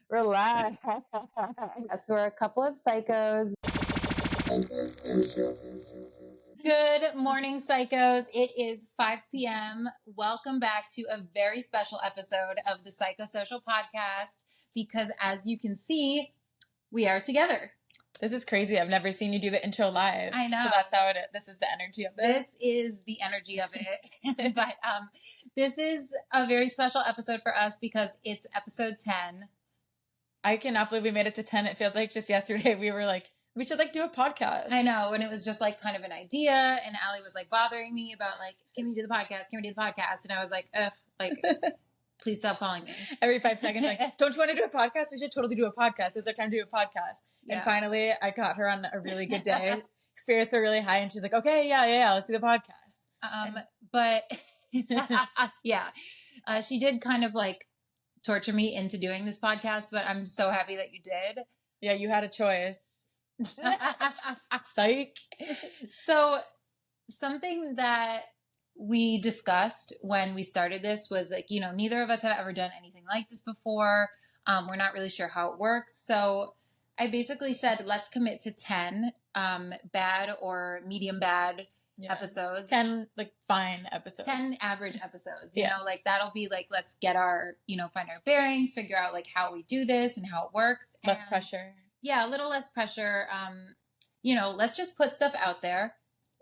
Relax. Yes, we're a couple of psychos. Good morning, psychos. It is 5 p.m. Welcome back to a very special episode of the Psychosocial Podcast because, as you can see, we are together. This is crazy. I've never seen you do the intro live. I know. So that's how this is the energy of it. This is the energy of it. But this is a very special episode for us because it's episode 10. I cannot believe we made it to 10. It feels like just yesterday we were like, we should like do a podcast. I know. And it was just like kind of an idea. And Allie was like bothering me about like, can we do the podcast? Can we do the podcast? And I was like, ugh, like, please stop calling me. Every 5 seconds, like, don't you want to do a podcast? We should totally do a podcast. Is there time to do a podcast? Yeah. And finally, I caught her on a really good day. Spirits were really high. And she's like, okay, yeah, let's do the podcast. But yeah, she did kind of like torture me into doing this podcast. But I'm so happy that you did. Yeah, you had a choice. Psych. So something that we discussed when we started this was like, you know, neither of us have ever done anything like this before. We're not really sure how it works. So I basically said, let's commit to 10 bad or medium bad episodes. 10 like fine episodes. 10 average episodes. You know, like that'll be like, let's get our, you know, find our bearings, figure out like how we do this and how it works. Less pressure. Yeah, a little less pressure. You know, let's just put stuff out there.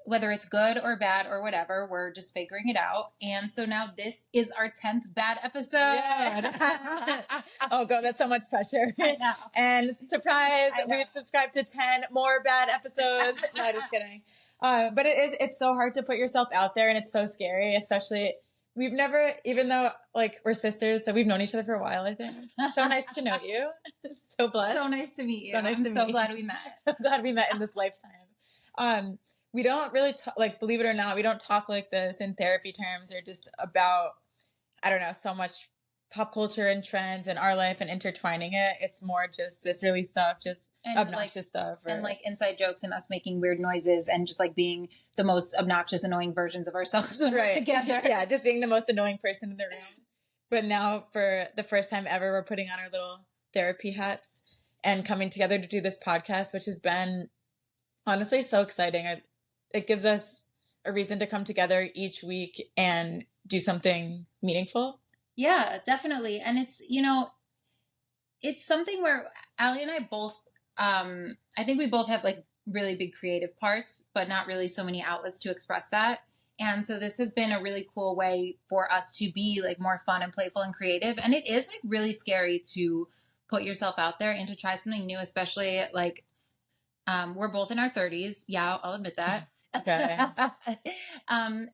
Whether it's good or bad or whatever, we're just figuring it out. And so now this is our 10th bad episode. Yeah. Oh, God, that's so much pressure. I know. And surprise, we've subscribed to 10 more bad episodes. No, just kidding. But it's so hard to put yourself out there and it's so scary, especially we've never, even though like we're sisters, so we've known each other for a while, I think. So nice to know you. So blessed. So nice to meet you. So nice I'm to so meet glad we met. I'm glad we met in this lifetime. We don't really like, believe it or not, we don't talk like this in therapy terms or just about, I don't know, so much pop culture and trends in our life and intertwining it. It's more just sisterly stuff, just and obnoxious stuff. And like inside jokes and us making weird noises and just like being the most obnoxious, annoying versions of ourselves when we're together. Yeah, just being the most annoying person in the room. But now for the first time ever, we're putting on our little therapy hats and coming together to do this podcast, which has been honestly so exciting. It gives us a reason to come together each week and do something meaningful. Yeah, definitely. And it's, you know, it's something where Allie and I both, I think we both have like really big creative parts, but not really so many outlets to express that. And so this has been a really cool way for us to be like more fun and playful and creative. And it is like really scary to put yourself out there and to try something new, especially like, we're both in our 30s. Yeah, I'll admit that. Okay.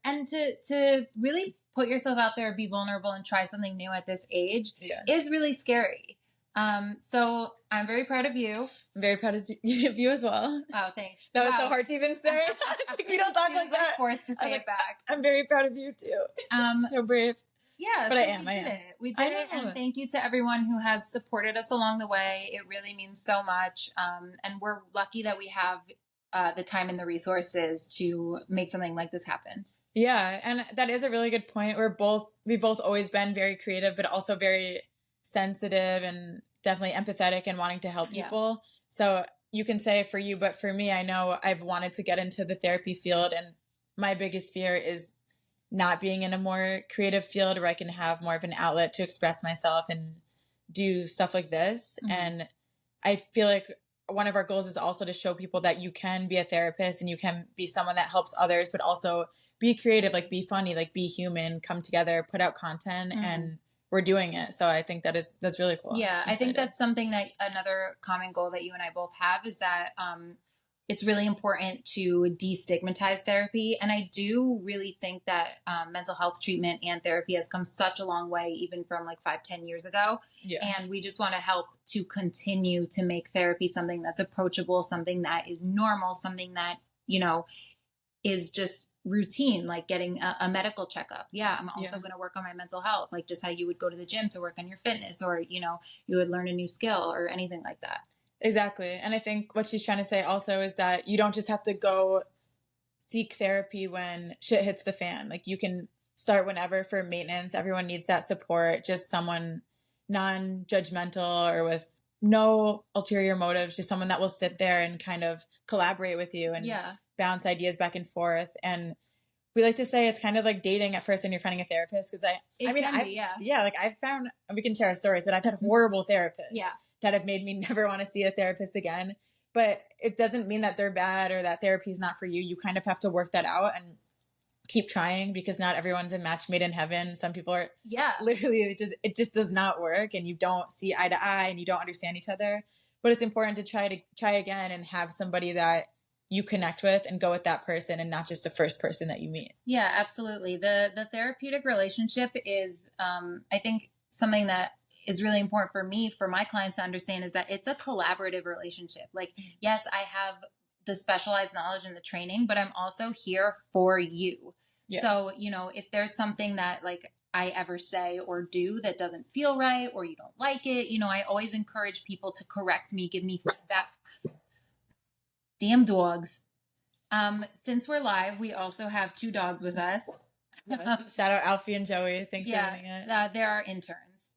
And to really put yourself out there, be vulnerable and try something new at this age is really scary. So I'm very proud of you. I'm very proud of you as well. Oh, thanks. That was so hard to even say. We don't talk like that. Forced to say it back. I'm very proud of you too. So brave. Yeah, but so I am. We did it, and thank you to everyone who has supported us along the way. It really means so much, and we're lucky that we have the time and the resources to make something like this happen. Yeah, and that is a really good point. We've both always been very creative, but also very sensitive and definitely empathetic and wanting to help people. Yeah. So you can say for you, but for me, I know I've wanted to get into the therapy field, and my biggest fear is not being in a more creative field where I can have more of an outlet to express myself and do stuff like this. Mm-hmm. And I feel like one of our goals is also to show people that you can be a therapist and you can be someone that helps others, but also be creative, like be funny, like be human, come together, put out content, and we're doing it. So I think that's really cool. Yeah, I think that's something that another common goal that you and I both have is that it's really important to destigmatize therapy. And I do really think that mental health treatment and therapy has come such a long way, even from like 5-10 years ago. Yeah. And we just want to help to continue to make therapy something that's approachable, something that is normal, something that, you know, is just routine, like getting a medical checkup. Yeah, I'm also going to work on my mental health, like just how you would go to the gym to work on your fitness, or, you know, you would learn a new skill or anything like that. Exactly. And I think what she's trying to say also is that you don't just have to go seek therapy when shit hits the fan. Like you can start whenever for maintenance. Everyone needs that support. Just someone non-judgmental or with no ulterior motives, just someone that will sit there and kind of collaborate with you and bounce ideas back and forth. And we like to say it's kind of like dating at first and you're finding a therapist. Cause like I've found, and we can share our stories, but I've had horrible therapists that have made me never want to see a therapist again. But it doesn't mean that they're bad or that therapy is not for you. You kind of have to work that out and keep trying, because not everyone's a match made in heaven. Some people are literally it just does not work, and you don't see eye to eye and you don't understand each other. But it's important to try again and have somebody that you connect with and go with that person and not just the first person that you meet. Yeah, absolutely. The therapeutic relationship is I think something that is really important for me, for my clients to understand, is that it's a collaborative relationship. Like, yes, I have the specialized knowledge and the training, but I'm also here for you. Yeah. So, you know, if there's something that like I ever say or do that doesn't feel right, or you don't like it, you know, I always encourage people to correct me, give me feedback. Damn dogs. Since we're live, we also have 2 dogs with us. Shout out Alfie and Joey. Thanks for doing it. They're our interns.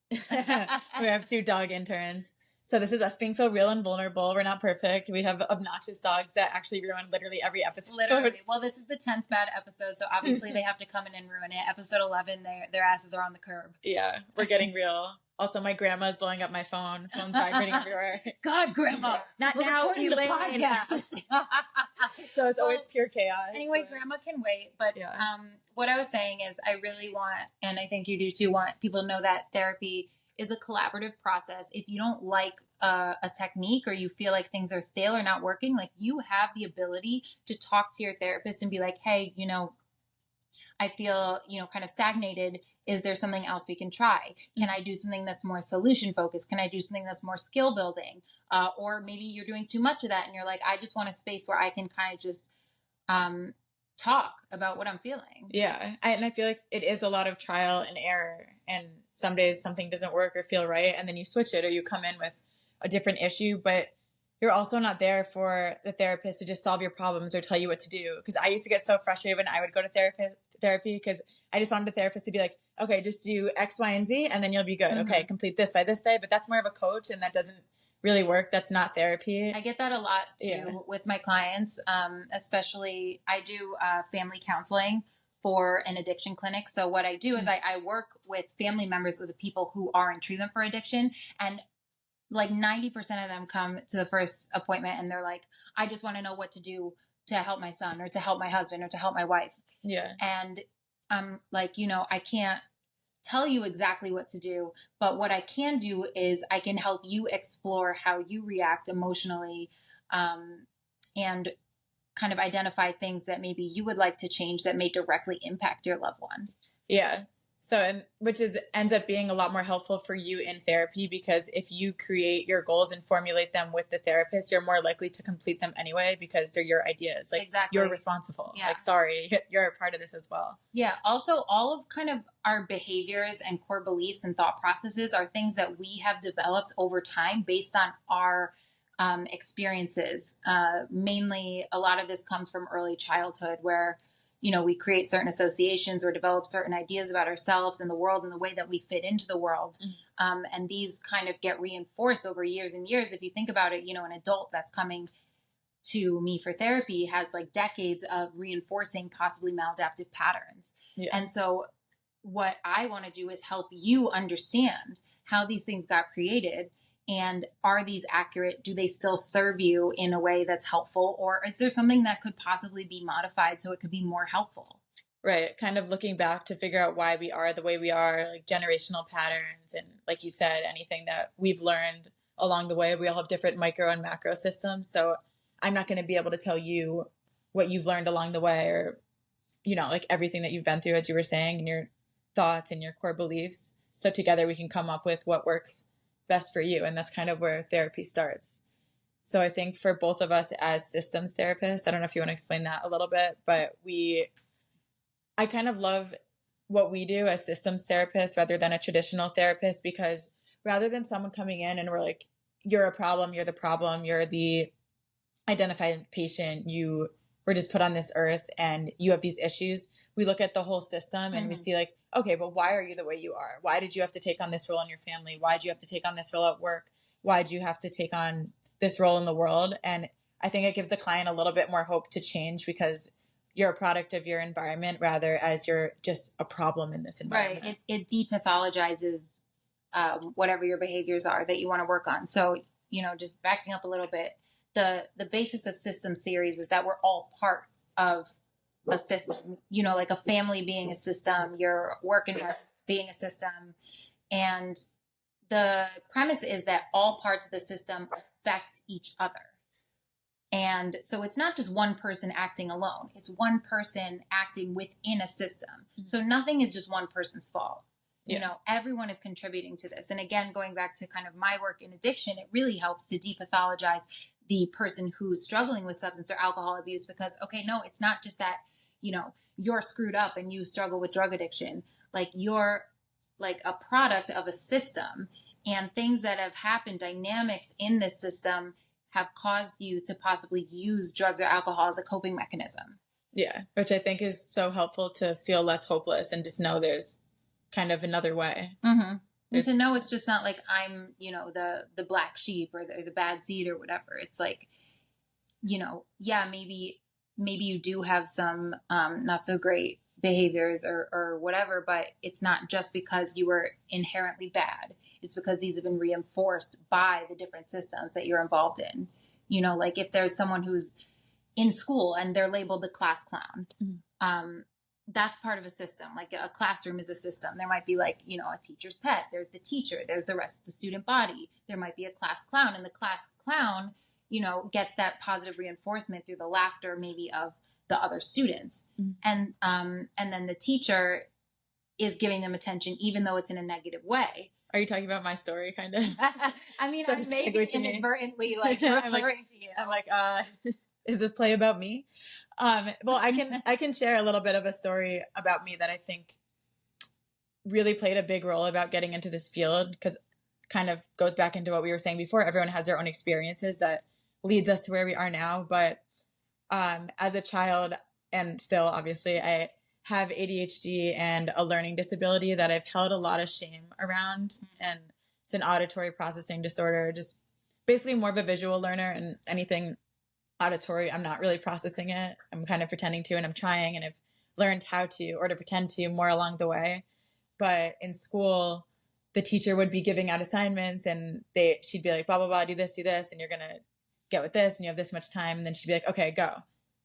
We have 2 dog interns. So this is us being so real and vulnerable. We're not perfect. We have obnoxious dogs that actually ruin literally every episode. Literally. Well, this is the 10th bad episode, so obviously they have to come in and ruin it. Episode 11, their asses are on the curb. Yeah, we're getting real. Also, my grandma's blowing up my phone. Phone's vibrating everywhere. God, Grandma. Not now, Elaine. So it's always pure chaos. Anyway, Grandma can wait. But what I was saying is I really want, and I think you do too, want people to know that therapy is a collaborative process. If you don't like a technique, or you feel like things are stale or not working, like, you have the ability to talk to your therapist and be like, hey, you know, I feel, you know, kind of stagnated. Is there something else we can try? Can I do something that's more solution focused? Can I do something that's more skill building? Or maybe you're doing too much of that and you're like, I just want a space where I can kind of just talk about what I'm feeling. Yeah. And I feel like it is a lot of trial and error. And some days something doesn't work or feel right, and then you switch it, or you come in with a different issue, but you're also not there for the therapist to just solve your problems or tell you what to do. Because I used to get so frustrated when I would go to therapy, because I just wanted the therapist to be like, okay, just do X, Y, and Z, and then you'll be good. Mm-hmm. Okay, complete this by this day. But that's more of a coach, and that doesn't really work. That's not therapy. I get that a lot too with my clients, especially I do family counseling for an addiction clinic. So what I do is I work with family members of the people who are in treatment for addiction, and like 90% of them come to the first appointment and they're like, I just want to know what to do to help my son, or to help my husband, or to help my wife. Yeah. And I'm like, you know, I can't tell you exactly what to do, but what I can do is I can help you explore how you react emotionally, and kind of identify things that maybe you would like to change that may directly impact your loved one. Yeah. So, and which ends up being a lot more helpful for you in therapy, because if you create your goals and formulate them with the therapist, you're more likely to complete them anyway, because they're your ideas. Like, exactly. You're responsible. Yeah. Like, sorry, you're a part of this as well. Yeah. Also, all of kind of our behaviors and core beliefs and thought processes are things that we have developed over time based on our experiences. Mainly, a lot of this comes from early childhood, where, you know, we create certain associations or develop certain ideas about ourselves and the world and the way that we fit into the world. Mm-hmm. And these kind of get reinforced over years and years. If you think about it, you know, an adult that's coming to me for therapy has like decades of reinforcing possibly maladaptive patterns. Yeah. And so what I want to do is help you understand how these things got created. And are these accurate? Do they still serve you in a way that's helpful? Or is there something that could possibly be modified so it could be more helpful? Right. Kind of looking back to figure out why we are the way we are, like generational patterns. And like you said, anything that we've learned along the way. We all have different micro and macro systems. So I'm not going to be able to tell you what you've learned along the way, or, you know, like everything that you've been through, as you were saying, and your thoughts and your core beliefs. So together we can come up with what works best for you. And that's kind of where therapy starts. So I think for both of us as systems therapists, I don't know if you want to explain that a little bit, but I kind of love what we do as systems therapists rather than a traditional therapist, because rather than someone coming in and we're like, you're a problem, you're the problem, you're the identified patient, you were just put on this earth and you have these issues. We look at the whole system and we see like, okay, but why are you the way you are? Why did you have to take on this role in your family? Why did you have to take on this role at work? Why did you have to take on this role in the world? And I think it gives the client a little bit more hope to change because you're a product of your environment rather as you're just a problem in this environment. Right. It depathologizes whatever your behaviors are that you want to work on. So, just backing up a little bit, the basis of systems theories is that we're all part of a system, like a family being a system, your work environment being a system. And the premise is that all parts of the system affect each other. And so it's not just one person acting alone. It's one person acting within a system. Mm-hmm. So nothing is just one person's fault. Yeah. Everyone is contributing to this. And again, going back to kind of my work in addiction, it really helps to depathologize the person who's struggling with substance or alcohol abuse because, okay, no, it's not just that, you're screwed up and you struggle with drug addiction. Like you're like a product of a system and things that have happened, dynamics in this system have caused you to possibly use drugs or alcohol as a coping mechanism. Yeah, which I think is so helpful to feel less hopeless and just know there's kind of another way. Mm-hmm. And to know it's just not like I'm, the black sheep or the bad seed or whatever. It's like, yeah, maybe you do have some not so great behaviors or whatever, but it's not just because you were inherently bad. It's because these have been reinforced by the different systems that you're involved in. Like if there's someone who's in school and they're labeled the class clown, that's part of a system. Like a classroom is a system. There might be like, a teacher's pet. There's the teacher. There's the rest of the student body. There might be a class clown, and the class clown, gets that positive reinforcement through the laughter maybe of the other students. And then the teacher is giving them attention, even though it's in a negative way. Are you talking about my story, kind of? I mean, so I may be inadvertently referring to you. I'm like, is this play about me? Well, I can share a little bit of a story about me that I think really played a big role about getting into this field, because kind of goes back into what we were saying before. Everyone has their own experiences that leads us to where we are now. But as a child, and still obviously, I have ADHD and a learning disability that I've held a lot of shame around. And it's an auditory processing disorder, just basically more of a visual learner, and anything auditory, I'm not really processing it. I'm kind of pretending to, and I'm trying, and I've learned how to, or to pretend to, more along the way. But in school, the teacher would be giving out assignments, and she'd be like, blah, blah, blah, do this, and you're going to get with this, and you have this much time. And then she'd be like, okay, go.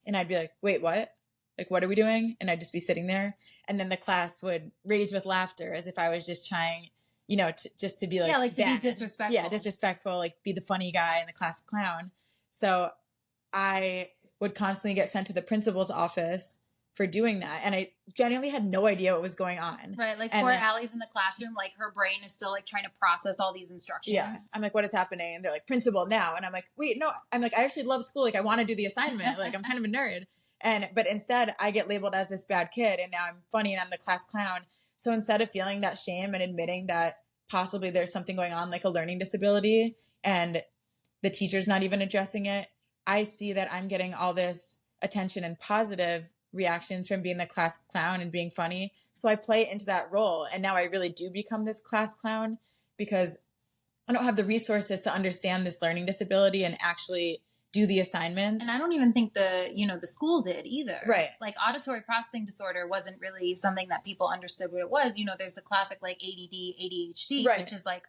And I'd be like, wait, what? Like, what are we doing? And I'd just be sitting there. And then the class would rage with laughter as if I was just trying, just to be like, yeah, like to be disrespectful. Yeah, disrespectful, like be the funny guy in the class clown. So I would constantly get sent to the principal's office for doing that. And I genuinely had no idea what was going on. Right. Like poor Allie's in the classroom, like her brain is still like trying to process all these instructions. Yeah. I'm like, what is happening? And they're like, principal now. And I'm like, wait, no. I'm like, I actually love school. Like I want to do the assignment. Like I'm kind of a nerd. But instead I get labeled as this bad kid, and now I'm funny and I'm the class clown. So instead of feeling that shame and admitting that possibly there's something going on, like a learning disability, and the teacher's not even addressing it, I see that I'm getting all this attention and positive reactions from being the class clown and being funny. So I play into that role. And now I really do become this class clown because I don't have the resources to understand this learning disability and actually do the assignments. And I don't even think the school did either. Right. Like auditory processing disorder wasn't really something that people understood what it was. There's the classic like ADD, ADHD, right, which is like,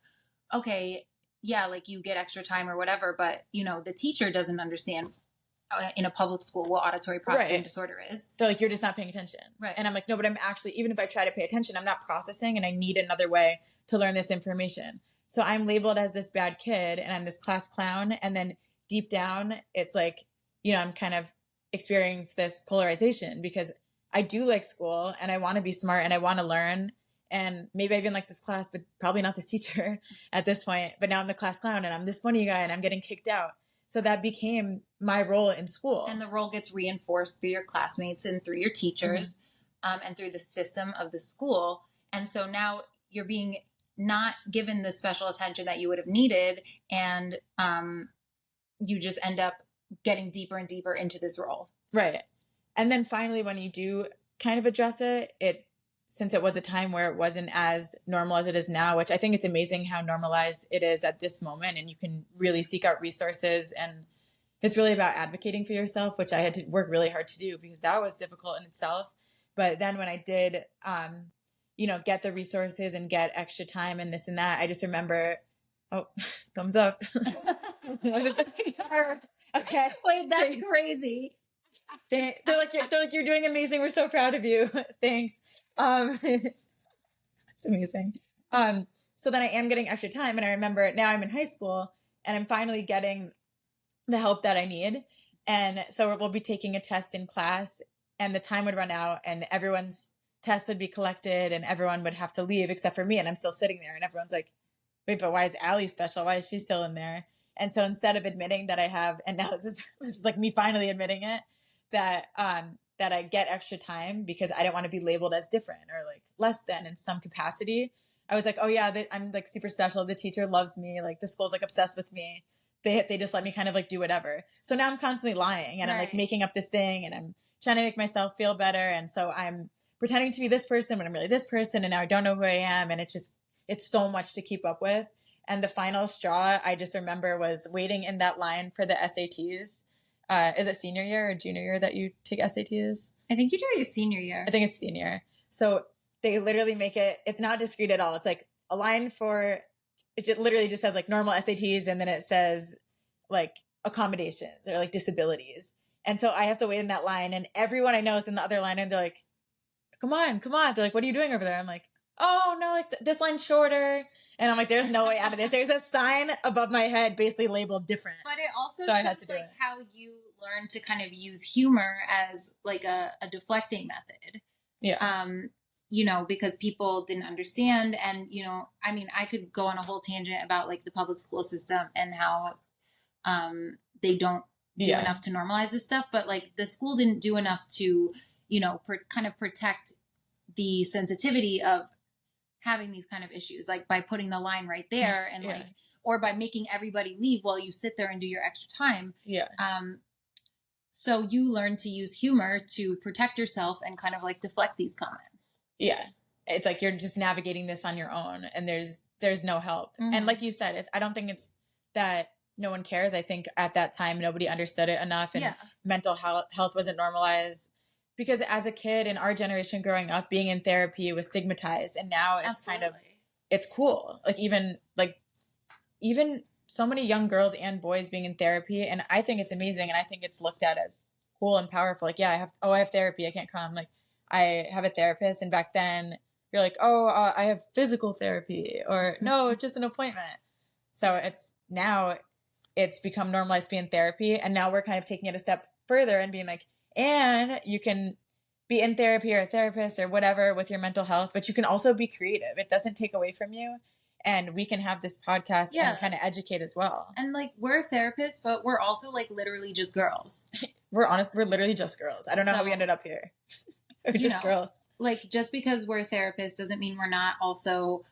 okay, yeah, like you get extra time or whatever, but the teacher doesn't understand in a public school what auditory processing disorder is. They're like, you're just not paying attention. Right. And I'm like, no, but I'm actually, even if I try to pay attention, I'm not processing, and I need another way to learn this information. So I'm labeled as this bad kid, and I'm this class clown. And then deep down, it's like, I'm kind of experiencing this polarization because I do like school and I want to be smart and I want to learn. And maybe I even like this class, but probably not this teacher at this point. But now I'm the class clown and I'm this funny guy and I'm getting kicked out. So that became my role in school. And the role gets reinforced through your classmates and through your teachers, and through the system of the school. And so now you're being not given the special attention that you would have needed. And you just end up getting deeper and deeper into this role. Right. And then finally, when you do kind of address it, it since it was a time where it wasn't as normal as it is now, which I think it's amazing how normalized it is at this moment. And you can really seek out resources, and it's really about advocating for yourself, which I had to work really hard to do because that was difficult in itself. But then when I did, get the resources and get extra time and this and that, I just remember, oh, thumbs up. Okay. Wait, that's crazy. They're like, you're doing amazing. We're so proud of you. Thanks. It's amazing. So then I am getting extra time, and I remember now I'm in high school and I'm finally getting the help that I need. And so we'll be taking a test in class, and the time would run out and everyone's tests would be collected and everyone would have to leave except for me. And I'm still sitting there and everyone's like, wait, but why is Allie special? Why is she still in there? And so instead of admitting that I have, and now this is like me finally admitting it, that I get extra time because I didn't want to be labeled as different or like less than in some capacity. I was like, oh yeah, I'm like super special. The teacher loves me. Like the school's like obsessed with me. They just let me kind of like do whatever. So now I'm constantly lying and I'm like making up this thing and I'm trying to make myself feel better. And so I'm pretending to be this person when I'm really this person. And now I don't know who I am. And it's so much to keep up with. And the final straw I just remember was waiting in that line for the SATs. Is it senior year or junior year that you take SATs? I think you do your senior year. I think it's senior. So they literally make it's not discreet at all. It's like a line for, it literally just says like normal SATs and then it says like accommodations or like disabilities. And so I have to wait in that line and everyone I know is in the other line and they're like, come on. They're like, what are you doing over there? I'm like, oh no, like this line's shorter. And I'm like, there's no way out of this. There's a sign above my head basically labeled different. But it also shows like how you learn to kind of use humor as like a deflecting method. Yeah. Because people didn't understand. And, I mean, I could go on a whole tangent about like the public school system and how they don't do enough to normalize this stuff. But like the school didn't do enough to, kind of protect the sensitivity of having these kind of issues, like by putting the line right there and like, or by making everybody leave while you sit there and do your extra time. Yeah. So you learn to use humor to protect yourself and kind of like deflect these comments. Yeah. It's like, you're just navigating this on your own and there's no help. Mm-hmm. And like you said, I don't think it's that no one cares. I think at that time, nobody understood it enough and mental health wasn't normalized. Because as a kid in our generation growing up, being in therapy was stigmatized. And now it's kind of, it's cool. Like even so many young girls and boys being in therapy. And I think it's amazing. And I think it's looked at as cool and powerful. Like, yeah, I have therapy. I can't come. Like I have a therapist. And back then you're like, oh, I have physical therapy or no, just an appointment. So it's become normalized to be in therapy. And now we're kind of taking it a step further and being like, and you can be in therapy or a therapist or whatever with your mental health, but you can also be creative. It doesn't take away from you. And we can have this podcast and kind of educate as well. And like, we're therapists, but we're also like literally just girls. We're literally just girls. I don't know how we ended up here. We're just girls. Like, just because we're therapists doesn't mean we're not also,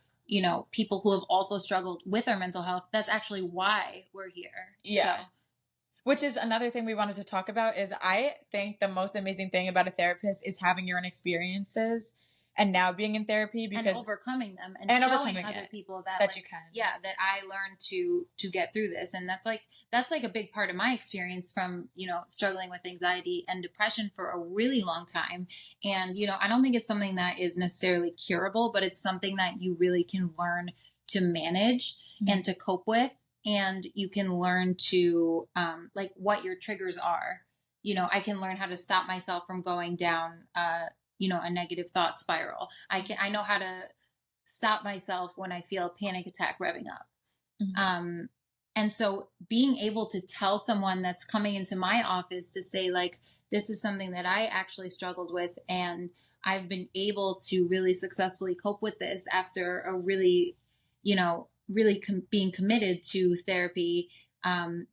people who have also struggled with our mental health. That's actually why we're here. Yeah. So. Which is another thing we wanted to talk about is I think the most amazing thing about a therapist is having your own experiences and now being in therapy because and overcoming them and showing other people that like, you can. Yeah, that I learned to get through this. And that's like a big part of my experience from, struggling with anxiety and depression for a really long time. And, I don't think it's something that is necessarily curable, but it's something that you really can learn to manage and to cope with. And you can learn to, like what your triggers are. I can learn how to stop myself from going down, a negative thought spiral. I know how to stop myself when I feel a panic attack revving up. Mm-hmm. And so being able to tell someone that's coming into my office to say like, this is something that I actually struggled with and I've been able to really successfully cope with this after a really, being committed to therapy,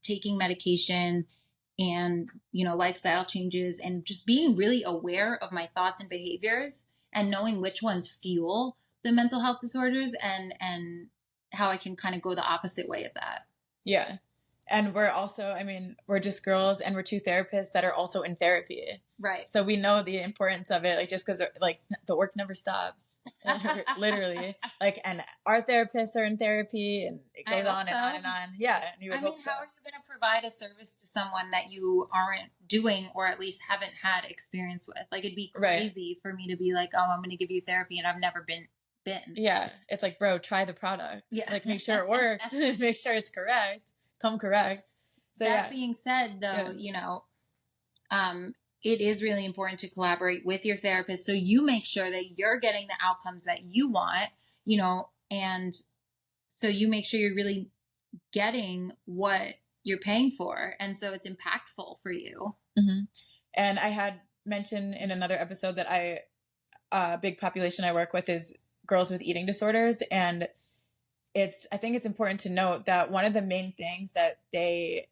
taking medication and, lifestyle changes and just being really aware of my thoughts and behaviors and knowing which ones fuel the mental health disorders and how I can kind of go the opposite way of that. Yeah. And we're also, I mean, we're just girls and we're two therapists that are also in therapy. Right. So we know the importance of it, like just because like the work never stops, literally. Like, and our therapists are in therapy and it goes on and on and on. Yeah. And you would hope so. How are you going to provide a service to someone that you aren't doing or at least haven't had experience with? Like it'd be crazy for me to be like, oh, I'm going to give you therapy and I've never been. Yeah. It's like, bro, try the product. Yeah. Like make sure it works. Make sure it's correct. Come correct. So that being said, though, you know, it is really important to collaborate with your therapist so you make sure that you're getting the outcomes that you want, you know, and so you make sure you're really getting what you're paying for. And so it's impactful for you. Mm-hmm. And I had mentioned in another episode that a big population I work with is girls with eating disorders. And I think it's important to note that one of the main things that they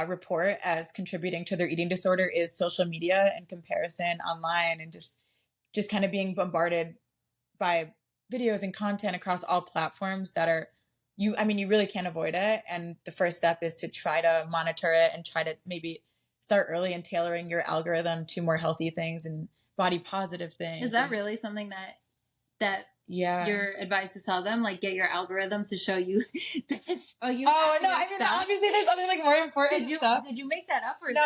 report as contributing to their eating disorder is social media and comparison online and just kind of being bombarded by videos and content across all platforms that are you really can't avoid it. And the first step is to try to monitor it and try to maybe start early in tailoring your algorithm to more healthy things and body positive things. Is that really something that your advice to tell them, like get your algorithm to show you oh no, I mean stuff. Obviously there's other like more important stuff. Did you make that up or is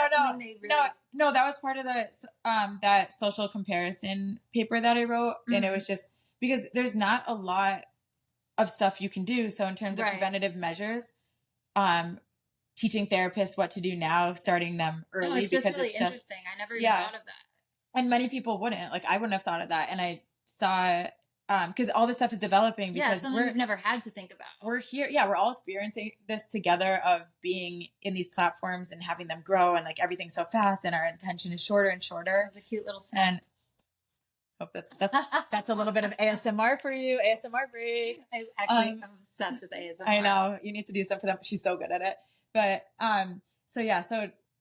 no, that was part of the that social comparison paper that I wrote. Mm-hmm. And it was just because there's not a lot of stuff you can do. So in terms of preventative measures, teaching therapists what to do now, starting them early, it's just really interesting. I never even thought of that. And many people wouldn't. Like I wouldn't have thought of that. And I saw because all this stuff is developing because we've never had to think about. We're here. Yeah. We're all experiencing this together of being in these platforms and having them grow and like everything's so fast and our attention is shorter and shorter. It's a cute little snack. And hope that's a little bit of ASMR for you. ASMR break. I'm obsessed with ASMR. I know you need to do something for them. She's so good at it. But, so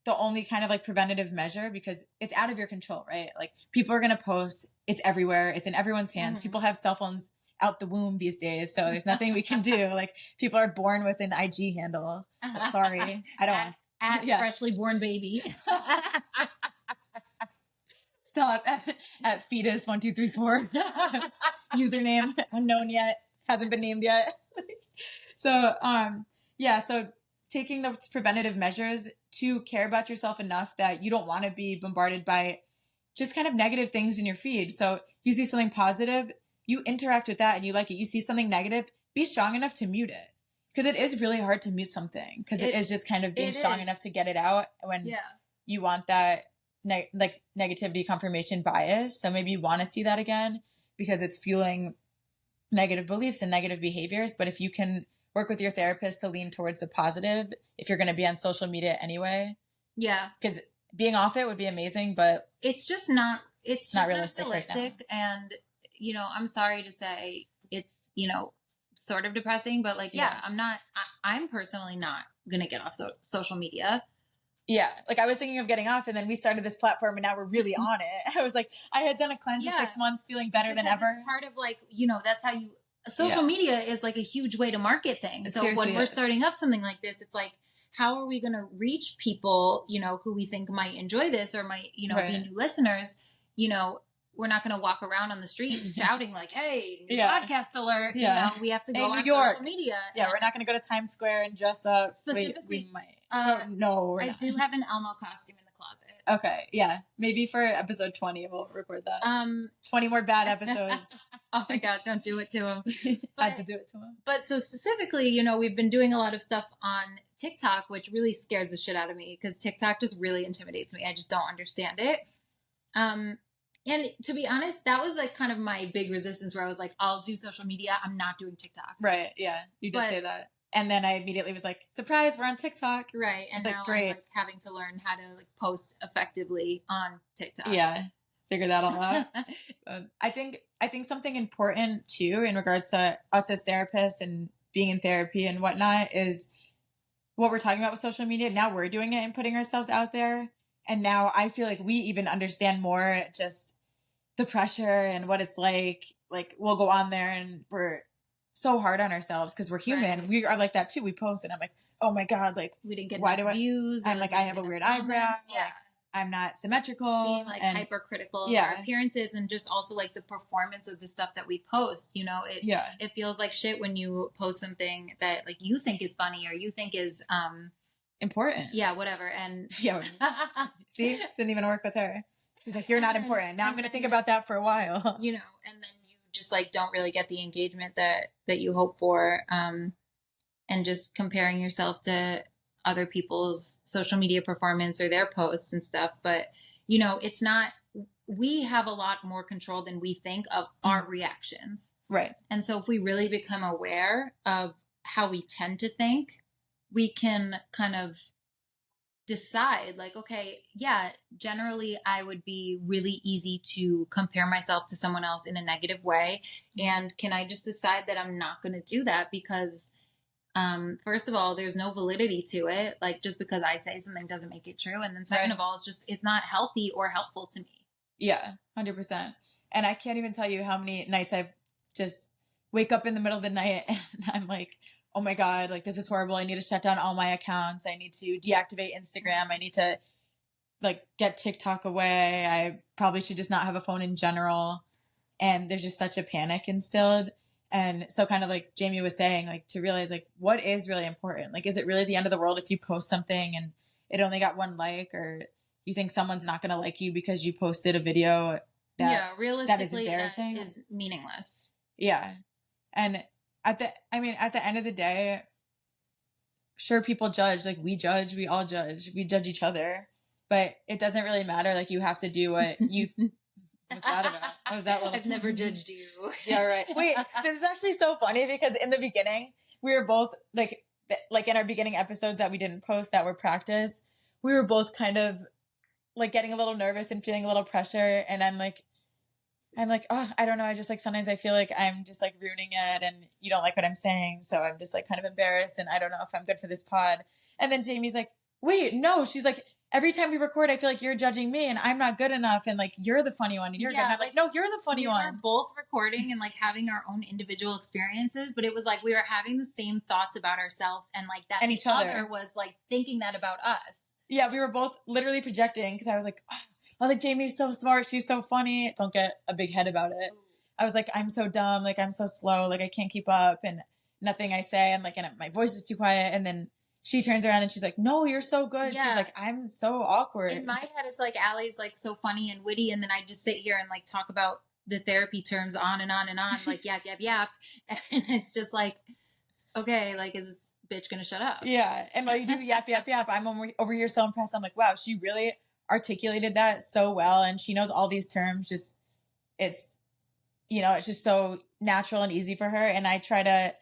the only kind of like preventative measure, because it's out of your control, right? Like people are going to post, it's everywhere. It's in everyone's hands. Mm-hmm. People have cell phones out the womb these days. So there's nothing we can do. Like people are born with an IG handle. Sorry. I don't at freshly born baby. Stop at fetus 1234. Username unknown yet. Hasn't been named yet. So, so taking those preventative measures to care about yourself enough that you don't want to be bombarded by just kind of negative things in your feed. So you see something positive, you interact with that and you like it. You see something negative, be strong enough to mute it. Because it is really hard to mute something. Because it is just kind of being strong enough to get it out when you want that negativity confirmation bias. So maybe you want to see that again because it's fueling negative beliefs and negative behaviors. But if you can work with your therapist to lean towards the positive, if you're going to be on social media anyway. Yeah. Because being off it would be amazing, but it's just not realistic. Right, and, I'm sorry to say it's, sort of depressing, but I'm personally not going to get off social media. Yeah. Like I was thinking of getting off and then we started this platform and now we're really on it. I was like, I had done a cleanse in 6 months feeling better than ever. It's part of that's how you, social media is like a huge way to market things. So when we're starting up something like this, it's like, how are we going to reach people, who we think might enjoy this or might, be new listeners, we're not going to walk around on the street shouting like, hey, new podcast alert. We have to go on social media. Yeah, we're not going to go to Times Square and dress up. Specifically, we might. No, I do have an Elmo costume in the closet. Okay, yeah. Maybe for episode 20, we'll record that. 20 more bad episodes. Oh my God, don't do it to him. I had to do it to him. But so specifically, we've been doing a lot of stuff on TikTok, which really scares the shit out of me because TikTok just really intimidates me. I just don't understand it. And to be honest, that was like kind of my big resistance where I was like, I'll do social media. I'm not doing TikTok. Right. Yeah. You did say that. And then I immediately was like, surprise, we're on TikTok. Right. And now I'm like having to learn how to post effectively on TikTok. Yeah. Figure that all out. I think something important too, in regards to us as therapists and being in therapy and whatnot, is what we're talking about with social media. Now we're doing it and putting ourselves out there. And now I feel like we even understand more just the pressure and what it's like. Like we'll go on there and we're so hard on ourselves because we're human. Right. We are like that too. We post and I'm like, oh my God, like we didn't get enough views. I'm like, I have a weird eyebrow. Yeah. Like, I'm not symmetrical. Being like hypercritical of our appearances and just also like the performance of the stuff that we post, you know, it feels like shit when you post something that like you think is funny or you think is important. Yeah, whatever. And see, didn't even work with her. She's like, you're not important. Now I'm going to think about that for a while. You know, and then you just like don't really get the engagement that you hope for. And just comparing yourself to other people's social media performance or their posts and stuff. But, you know, it's not, we have a lot more control than we think of our reactions. Right. And so if we really become aware of how we tend to think, we can kind of decide like, okay, yeah, generally I would be really easy to compare myself to someone else in a negative way. And can I just decide that I'm not going to do that because first of all, there's no validity to it. Like just because I say something doesn't make it true. And then second of all, it's not healthy or helpful to me. Yeah, 100%. And I can't even tell you how many nights I've just wake up in the middle of the night and I'm like, oh my God, like this is horrible. I need to shut down all my accounts. I need to deactivate Instagram. I need to like get TikTok away. I probably should just not have a phone in general. And there's just such a panic instilled. And so kind of like Jamie was saying, like to realize like what is really important? Like, is it really the end of the world if you post something and it only got one like, or you think someone's not going to like you because you posted a video that, realistically, that is embarrassing? That is meaningless. Yeah. And at the end of the day, sure, people judge, like we all judge, we judge each other, but it doesn't really matter. Like you have to do what you what's that about? What was that little? I've never judged you. Yeah, right. Wait, this is actually so funny because in the beginning, we were both like in our beginning episodes that we didn't post that were practice, we were both kind of like getting a little nervous and feeling a little pressure. And I'm like, oh, I don't know. I just like, sometimes I feel like I'm just like ruining it and you don't like what I'm saying. So I'm just like kind of embarrassed and I don't know if I'm good for this pod. And then Jamie's like, wait, no, she's like, every time we record, I feel like you're judging me and I'm not good enough. And like, you're the funny one and you're good. And I'm like, no, you're the funny one. We were both recording and like having our own individual experiences, but it was like, we were having the same thoughts about ourselves and like that and each other was like thinking that about us. Yeah. We were both literally projecting because I was like, Jamie's so smart. She's so funny. Don't get a big head about it. I was like, I'm so dumb. Like, I'm so slow. Like, I can't keep up and nothing I say. I'm like, and my voice is too quiet. And then she turns around and she's like, no, you're so good. Yeah. She's like, I'm so awkward. In my head, it's like Allie's like so funny and witty. And then I just sit here and like talk about the therapy terms on and on and on, like yap, yap, yap. And it's just like, okay, like, is this bitch going to shut up? Yeah. And while you do yap, yap, yap, I'm over here so impressed. I'm like, wow, she really articulated that so well. And she knows all these terms. Just, it's, you know, it's just so natural and easy for her. And I try to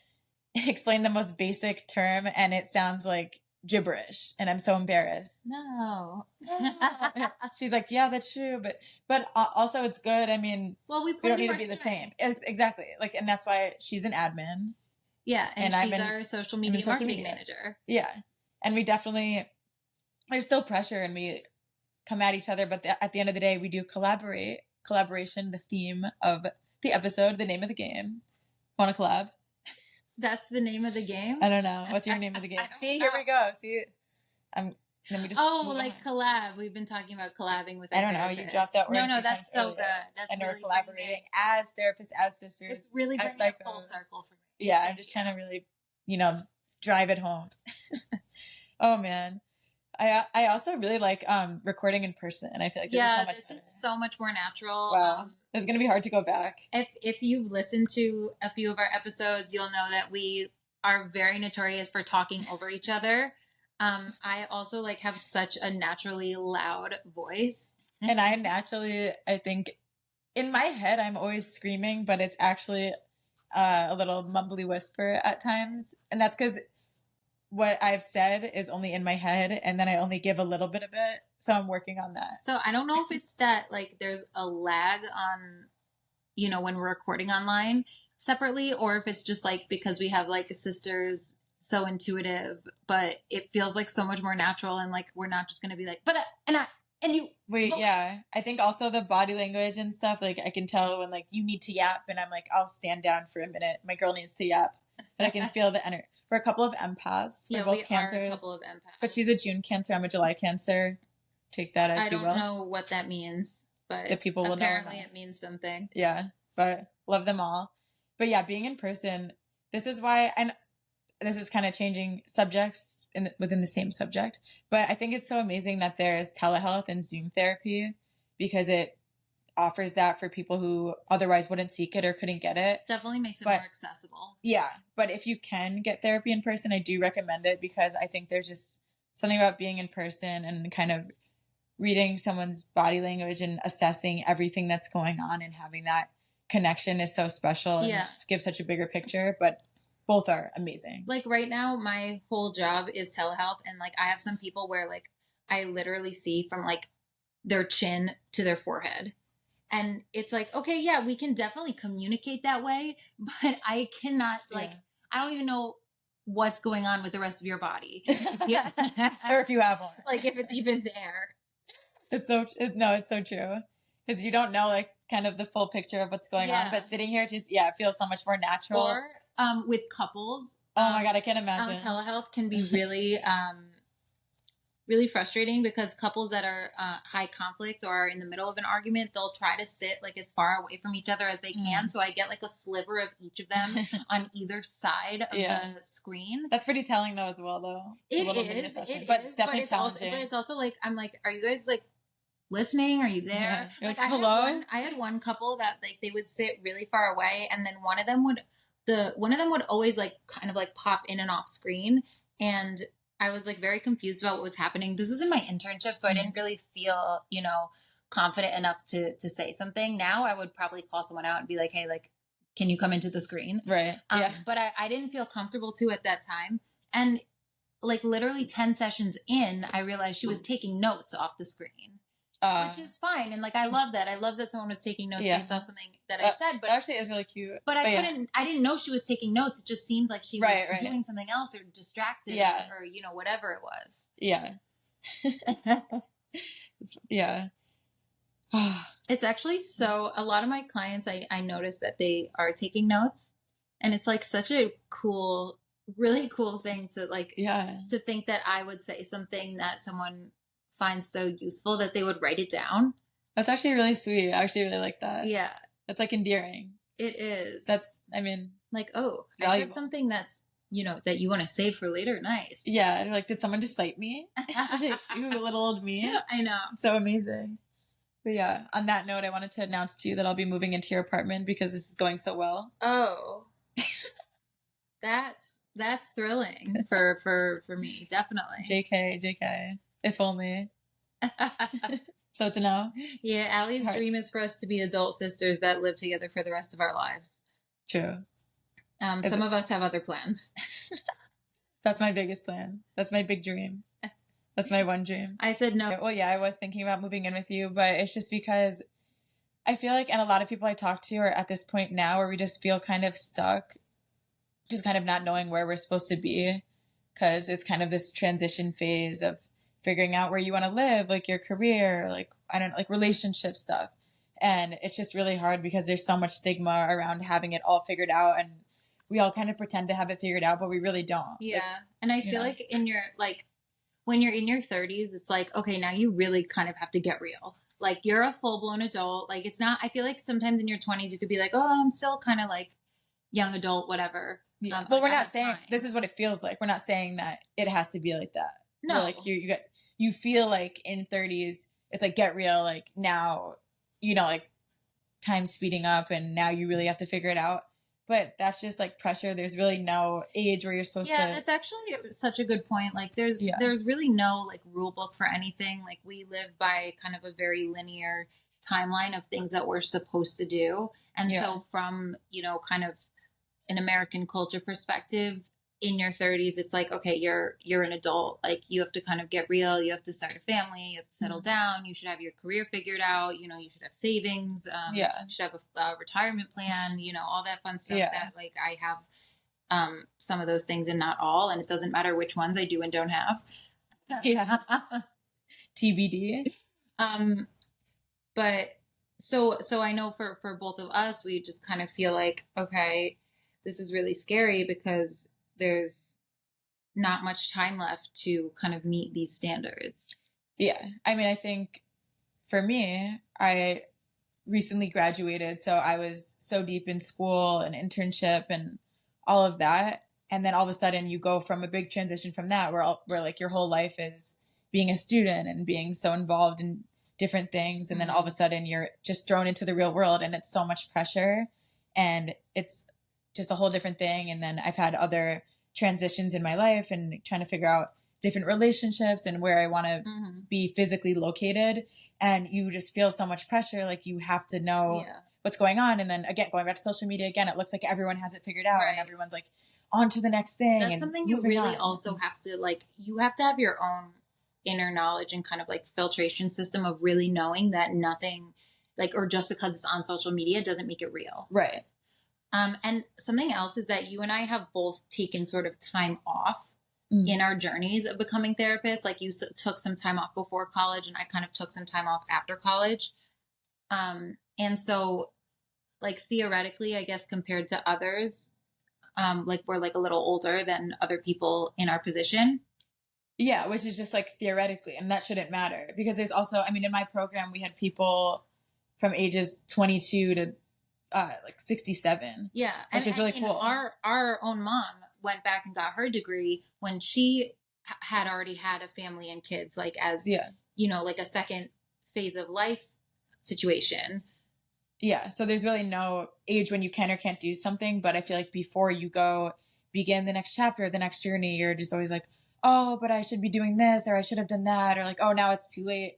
explain the most basic term and it sounds like gibberish and I'm so embarrassed. No. She's like, yeah, that's true. But also it's good. I mean, well, we don't need to be the same. Exactly. Like, and that's why she's an admin. Yeah. And she's our social media marketing manager. Yeah. And we definitely, there's still pressure and we come at each other, but at the end of the day, we do collaboration, the theme of the episode, the name of the game. Want to collab? That's the name of the game? I don't know. What's your name of the game? See, here we go. See, let me just. Oh, like collab. We've been talking about collabing with. I don't know. You dropped that word. No, that's so good. That's and really we're collaborating as therapists, as sisters. It's really bringing it full circle for me. Yeah, I'm just trying to really, drive it home. Oh man. I also really like recording in person, and I feel like this is so much more natural. Wow, it's gonna be hard to go back. If you've listened to a few of our episodes, you'll know that we are very notorious for talking over each other. I also have such a naturally loud voice, and I think in my head I'm always screaming, but it's actually a little mumbly whisper at times, and that's because what I've said is only in my head and then I only give a little bit of it. So I'm working on that. So I don't know if it's that there's a lag on, when we're recording online separately, or if it's just because we have sisters so intuitive, but it feels so much more natural and we're not just going to be but, and And you wait, yeah. I think also the body language and stuff, like I can tell when like you need to yap and I'm like, I'll stand down for a minute. My girl needs to yap. But I can feel the energy. We're a couple of empaths. We're both cancers. Are a couple of empaths. But she's a June Cancer, I'm a July Cancer. Take that as you will. I don't know what that means, but the people will apparently it means something. Yeah, but love them all. But yeah, being in person, this is why, and this is kind of changing subjects within the same subject, but I think it's so amazing that there's telehealth and Zoom therapy because it offers that for people who otherwise wouldn't seek it or couldn't get it. Definitely makes it more accessible. Yeah, but if you can get therapy in person, I do recommend it because I think there's just something about being in person and kind of reading someone's body language and assessing everything that's going on and having that connection is so special and just gives such a bigger picture. But both are amazing. Like right now, my whole job is telehealth. And like, I have some people where like, I literally see from like their chin to their forehead. And it's like, okay, yeah, we can definitely communicate that way, but I cannot like, I don't even know what's going on with the rest of your body. Or if you have one. Like if it's even there. It's so true. Because you don't know like kind of the full picture of what's going on, but sitting here just, it feels so much more natural. Or with couples. Oh my God, I can't imagine. Telehealth can be really, really frustrating because couples that are high conflict or are in the middle of an argument, they'll try to sit like as far away from each other as they can. So I get like a sliver of each of them on either side of the screen. That's pretty telling though as well though. It is, but definitely challenging. But it's also like, I'm like, are you guys like listening? Are you there? Yeah. Like hello? I had one couple that like they would sit really far away and then one of them would always like kind of like pop in and off screen, and I was like very confused about what was happening. This was in my internship, so I didn't really feel, confident enough to say something. Now I would probably call someone out and be like, hey, like, can you come into the screen? Right. But I didn't feel comfortable to at that time. And like literally 10 sessions in, I realized she was taking notes off the screen. Which is fine. And like, I love that. I love that someone was taking notes based off something that I said, but that actually is really cute. But I didn't know she was taking notes. It just seemed like she was doing something else or distracted or whatever it was. Yeah. It's actually a lot of my clients, I noticed that they are taking notes, and it's like such a cool, really cool thing to like, to think that I would say something that someone finds so useful that they would write it down. That's actually really sweet. I actually really like that. Yeah. That's like endearing. It is. Like, oh, I said something that's, that you want to save for later. Nice. Yeah. And like, did someone just cite me? You little old me. I know. It's so amazing. But yeah, on that note, I wanted to announce to you that I'll be moving into your apartment because this is going so well. Oh, that's thrilling for me. Definitely. JK. If only. So to know. Yeah, Allie's dream is for us to be adult sisters that live together for the rest of our lives. True. Some of us have other plans. That's my biggest plan. That's my big dream. That's my one dream. I said no. Well, yeah, I was thinking about moving in with you, but it's just because I feel like, and a lot of people I talk to are at this point now where we just feel kind of stuck, just kind of not knowing where we're supposed to be, because it's kind of this transition phase of figuring out where you want to live, like your career, like, I don't know, like relationship stuff. And it's just really hard because there's so much stigma around having it all figured out. And we all kind of pretend to have it figured out, but we really don't. Yeah. And I feel like when you're in your 30s, it's like, okay, now you really kind of have to get real. Like you're a full blown adult. Like it's not, I feel like sometimes in your 20s, you could be like, oh, I'm still kind of like young adult, whatever. Yeah. But we're not saying this is what it feels like. We're not saying that it has to be like that. No, like you feel like in 30s, it's like get real. Like now, like time's speeding up and now you really have to figure it out. But that's just like pressure. There's really no age where you're supposed to. Yeah, that's actually such a good point. Like there's really no like rule book for anything. Like we live by kind of a very linear timeline of things that we're supposed to do. And so from, kind of an American culture perspective, in your 30s, it's like, okay, you're an adult. Like you have to kind of get real. You have to start a family. You have to settle down. You should have your career figured out. You should have savings. You should have a retirement plan. All that fun stuff that like I have some of those things and not all. And it doesn't matter which ones I do and don't have. Yeah. TBD. Um, but so I know for both of us, we just kind of feel like, okay, this is really scary because there's not much time left to kind of meet these standards. Yeah. I mean, I think for me, I recently graduated, so I was so deep in school and internship and all of that. And then all of a sudden you go from a big transition from that where like your whole life is being a student and being so involved in different things, and then all of a sudden you're just thrown into the real world and it's so much pressure and it's just a whole different thing. And then I've had other transitions in my life and trying to figure out different relationships and where I want to be physically located, and you just feel so much pressure, like you have to know what's going on. And then again, going back to social media again, it looks like everyone has it figured out and everyone's like on to the next thing. That's something you really also have to, like, you have to have your own inner knowledge and kind of like filtration system of really knowing that nothing, like, or just because it's on social media doesn't make it real. Right. And something else is that you and I have both taken sort of time off in our journeys of becoming therapists. Like, you took some time off before college and I kind of took some time off after college. And so, like, theoretically, I guess compared to others, like, we're like a little older than other people in our position. Yeah, which is just like theoretically, and that shouldn't matter because there's also, I mean, in my program, we had people from ages 22 to like 67. Yeah, which is really cool. Our own mom went back and got her degree when she had already had a family and kids, like, as you know, like a second phase of life situation. Yeah, so there's really no age when you can or can't do something, but I feel like before you go begin the next chapter, the next journey, you're just always like, oh, but I should be doing this, or I should have done that, or like, oh, now it's too late.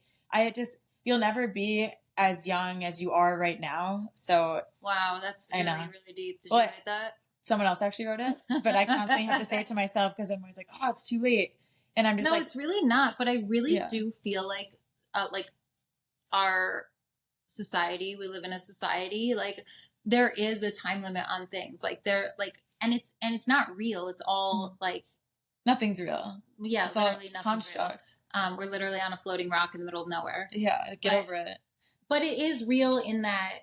You'll never be as young as you are right now. So wow, that's really, really deep. Did you write that? Someone else actually wrote it, but I constantly have to say it to myself because I'm always like, oh, it's too late. And I'm just no, it's really not. But I really do feel like our society, we live in a society, like, there is a time limit on things. Like, and it's not real. It's all like, nothing's real. Yeah, it's literally all construct. We're literally on a floating rock in the middle of nowhere. Yeah, get over it. But it is real in that,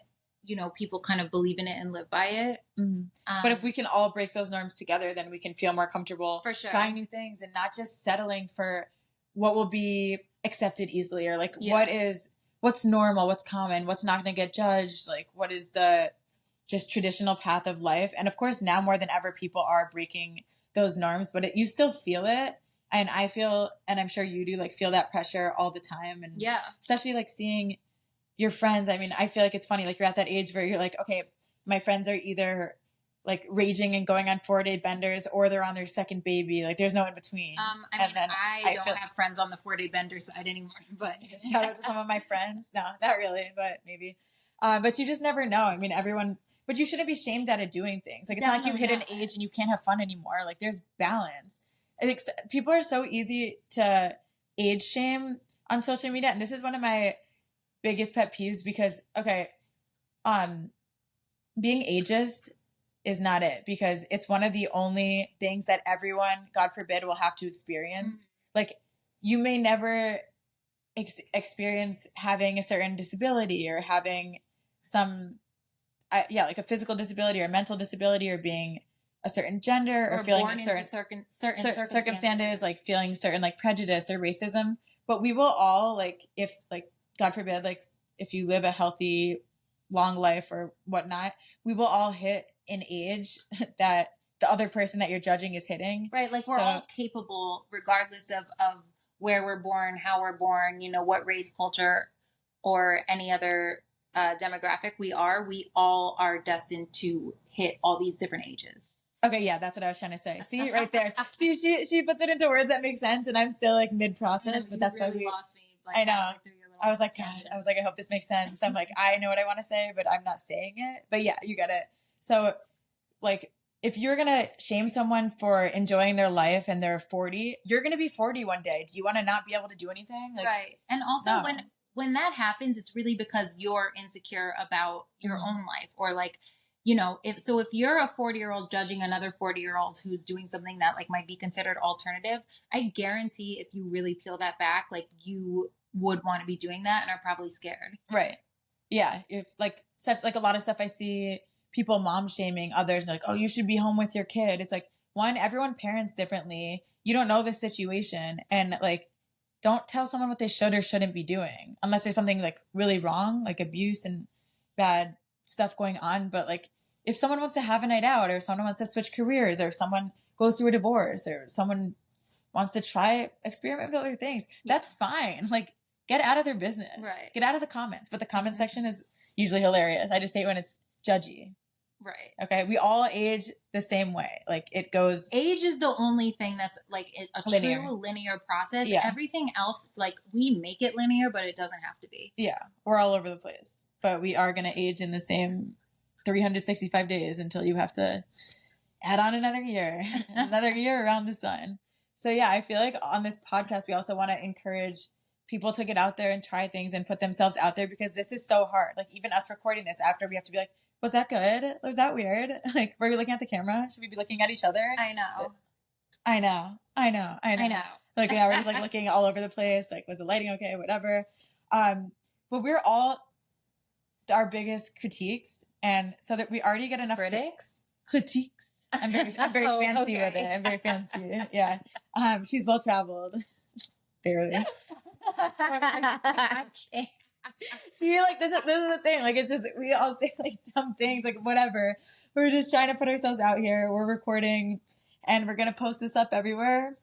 you know, people kind of believe in it and live by it. But if we can all break those norms together, then we can feel more comfortable for sure trying new things and not just settling for what will be accepted easily, or like what's normal, what's common, what's not going to get judged, like what is the just traditional path of life. And of course, now more than ever, people are breaking those norms, but you still feel it. And I feel, and I'm sure you do, like, feel that pressure all the time. And especially like seeing your friends. I mean, I feel like it's funny, like, you're at that age where you're like, okay, my friends are either like raging and going on 4-day benders, or they're on their second baby. Like, there's no in between. I don't have friends on the 4-day bender side anymore, but shout out to some of my friends. No, not really, but maybe. But you just never know. I mean, but you shouldn't be shamed out of doing things. Like, it's not like you hit an age and you can't have fun anymore. Like, there's balance. I think people are so easy to age shame on social media. And this is one of my biggest pet peeves because, okay, being ageist is not it, because it's one of the only things that everyone, God forbid, will have to experience. Like, you may never experience having a certain disability or having some, like a physical disability or a mental disability, or being a certain gender, or feeling a certain circumstances, like feeling certain like prejudice or racism. But we will all, like, if, like, God forbid, like, if you live a healthy, long life or whatnot, we will all hit an age that the other person that you're judging is hitting. Right. Like, we're all capable, regardless of where we're born, how we're born, you know, what race, culture, or any other demographic we all are destined to hit all these different ages. Okay, yeah, that's what I was trying to say. See, right there. See, she puts it into words that make sense, and I'm still like mid-process, but that's really why we lost me. Like, I know. I was like, God, I was like, I hope this makes sense. So I'm like, I know what I want to say, but I'm not saying it. But yeah, you get it. So, like, if you're going to shame someone for enjoying their life and they're 40, you're going to be 40 one day. Do you want to not be able to do anything? Like, right. And also, when that happens, it's really because you're insecure about your own life, or, like, you know, if you're a 40-year-old judging another 40-year-old who's doing something that, like, might be considered alternative, I guarantee if you really peel that back, like, you would want to be doing that and are probably scared. Right. Yeah. If like a lot of stuff I see people mom shaming others, like, oh, you should be home with your kid. It's like, one, everyone parents differently. You don't know the situation, and like, don't tell someone what they should or shouldn't be doing unless there's something like really wrong, like abuse and bad stuff going on. But like, if someone wants to have a night out, or someone wants to switch careers, or if someone goes through a divorce, or someone wants to try experiment with other things, that's fine. Like, get out of their business. Right. Get out of the comments. But the comment section is usually hilarious. I just hate when it's judgy. Right. Okay. We all age the same way. Like, it goes. Age is the only thing that's like a true linear process. Yeah. Everything else, like, we make it linear, but it doesn't have to be. Yeah. We're all over the place. But we are going to age in the same 365 days until you have to add on another year. Another year around the sun. So yeah, I feel like on this podcast, we also want to encourage people to get out there and try things and put themselves out there, because this is so hard. Like, even us recording this after, we have to be like, was that good? Was that weird? Like, were we looking at the camera? Should we be looking at each other? I know. Like, yeah, we're just like looking all over the place. Like, was the lighting okay? Whatever. But we're all our biggest critiques. And so that we already get enough critiques. I'm very fancy with it. I'm very fancy. Yeah. She's well traveled. Barely. See, like, this is the thing. Like, it's just, we all say like dumb things, like whatever. We're just trying to put ourselves out here. We're recording, and we're gonna post this up everywhere.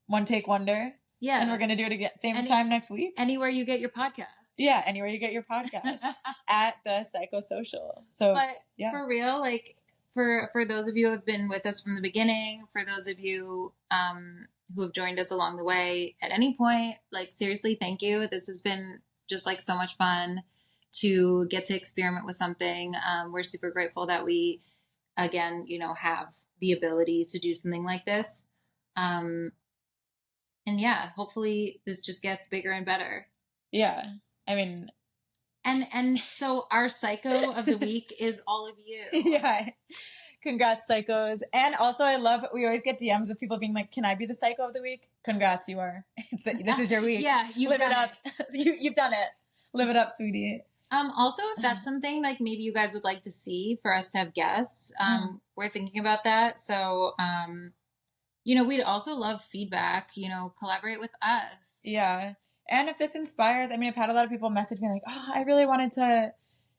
One take wonder. Yeah. And we're gonna do it again same time next week. Anywhere you get your podcast. Yeah, anywhere you get your podcast. At the Psychosocial. So, but yeah. For real, like, for those of you who have been with us from the beginning, for those of you who have joined us along the way at any point, like, seriously, thank you. This has been just like so much fun to get to experiment with something. We're super grateful that we, again, have the ability to do something like this. And yeah, hopefully this just gets bigger and better. Yeah. I mean, and so our psycho of the week is all of you. Yeah. Congrats, psychos. And also, I love, we always get DMs of people being like, can I be the psycho of the week? Congrats, you are. This is your week. Yeah, live it up. You've done it. Live it up, sweetie. Also, if that's something like maybe you guys would like to see for us to have guests, we're thinking about that. So, we'd also love feedback, collaborate with us. Yeah. And if this inspires, I mean, I've had a lot of people message me like, oh, I really wanted to,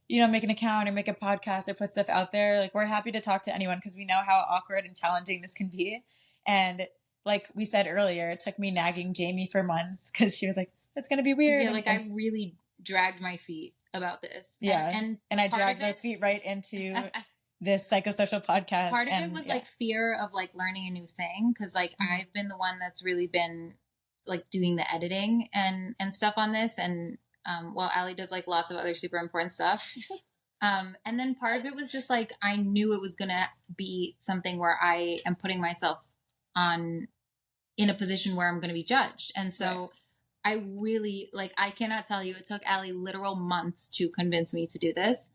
make an account or make a podcast or put stuff out there. Like, we're happy to talk to anyone, because we know how awkward and challenging this can be. And like we said earlier, it took me nagging Jamie for months, because she was like, it's going to be weird. Yeah, like, I really dragged my feet about this. Yeah. And I dragged those feet right into this psychosocial podcast. Part of it was like fear of like learning a new thing. Cause like I've been the one that's really been like doing the editing and stuff on this. And while Allie does like lots of other super important stuff. And then part of it was just like, I knew it was going to be something where I am putting myself in a position where I'm going to be judged. And so I really, like, I cannot tell you, it took Allie literal months to convince me to do this.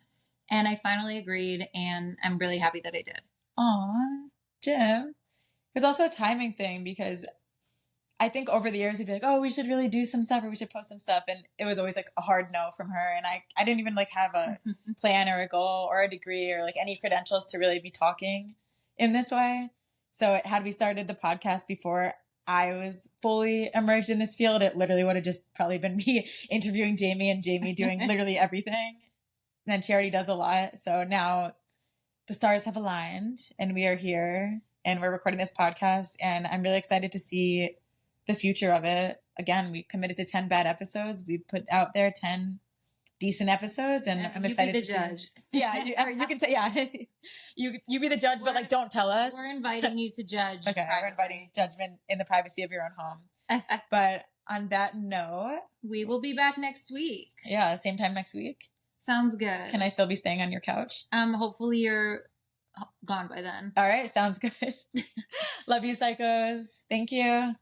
And I finally agreed, and I'm really happy that I did. Aw, Jim. It's also a timing thing, because I think over the years, he'd be like, oh, we should really do some stuff, or we should post some stuff. And it was always like a hard no from her. And I didn't even like have a plan or a goal or a degree or like any credentials to really be talking in this way. So had we started the podcast before I was fully immersed in this field, it literally would have just probably been me interviewing Jamie and Jamie doing literally everything. And she already does a lot. So now the stars have aligned, and we are here, and we're recording this podcast, and I'm really excited to see the future of it. Again, we committed to 10 bad episodes. We put out there 10 decent episodes, and I'm excited to judge. See. Yeah, you can you be the judge, but like, don't tell us. We're inviting you to judge. Okay, privately. We're inviting judgment in the privacy of your own home. But on that note, we will be back next week. Yeah, same time next week. Sounds good. Can I still be staying on your couch? Hopefully you're gone by then. All right, sounds good. Love you, psychos. Thank you.